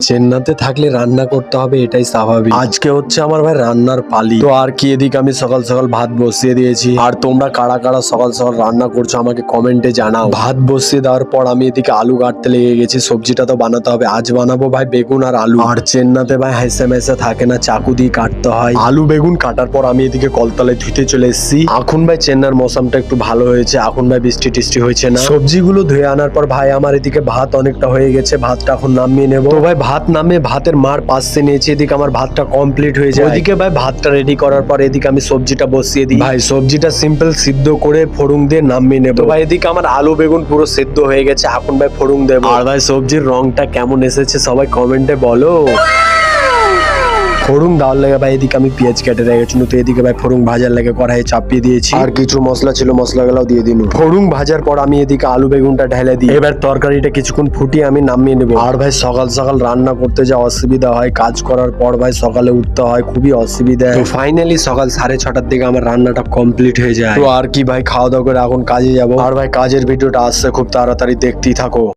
চেন্নাইতে থাকলে রান্না করতে হবে, এটাই স্বাভাবিক। আজকে হচ্ছে আমার ভাই রান্নার পালি। তো আর কি, এদিকে আমি সকাল সকাল ভাত বসিয়ে দিয়েছি। আর তোমরা কারা কারা সকাল সকাল রান্না করছো আমাকে কমেন্টে জানাও। ভাত বসিয়ে দেওয়ার পর আমি এদিকে আলু কাটতে লেগে গেছি। সবজিটা তো বানাতে হবে, আজ বানাবো ভাই বেগুন আর আলু। আর চেন্নাইতে ভাই হাইসা মেসা থাকে না, চাকু দিয়ে কাটতে হয়। আলু বেগুন কাটার পর আমি এদিকে কলতলায় ধুতে চলে এসেছি। এখন ভাই চেন্নাইয়ের মৌসুমটা একটু ভালো হয়েছে, এখন ভাই বৃষ্টি টিষ্টি হয়েছে না। সবজিগুলো ধুয়ে আনার পর ভাই আমার এদিকে ভাত অনেকটা হয়ে গেছে, ভাতটা এখন নামিয়ে নেবো। তো ভাই ভাত নামিয়ে ভাতের মার পাশে নিয়েছি, এদিকে আমার ভাতটা কমপ্লিট হয়ে যায়। ওইদিকে ভাই ভাতটা রেডি করার পর এদিকে আমি সবজিটা বসিয়ে দিই। ভাই সবজিটা সিম্পল সিদ্ধ করে ফোড়ন দিয়ে নামিয়ে নেবো। ভাই এদিকে আমার আলু বেগুন পুরো সিদ্ধ হয়ে গেছে, এখন ভাই ফোড়ন দেবো। আর ভাই সবজির রংটা কেমন এসেছে সবাই কমেন্টে বলো। ফোড়ন দেওয়ার লাগে ভাই এদিকে আমি পেঁয়াজ কেটে রেখেছি, তো এদিকে ভাই ফোড়ন ভাজার লাগে কড়াইয়ে চাপিয়ে দিয়েছি। আর কিছু মশলা ছিল, মশলাগুলো দিয়ে দিন। ফোড়ন ভাজার পর আমি এদিকে আলু বেগুনটা ঢেলে দিই। এবার তরকারিটা কিছুক্ষণ ফুটিয়ে আমি নামিয়ে নেবো। আর ভাই সকাল সকাল রান্না করতে যা অসুবিধা হয়, কাজ করার পর ভাই সকালে উঠতে হয়, খুবই অসুবিধা। তো ফাইনালি সকাল 6:30টার দিকে আমার রান্নাটা কমপ্লিট হয়ে যায়। তো আর কি ভাই, খাওয়া দাওয়া করে এখন কাজে যাবো। আর ভাই কাজের ভিডিওটা আসছে খুব তাড়াতাড়ি, দেখতেই থাকো।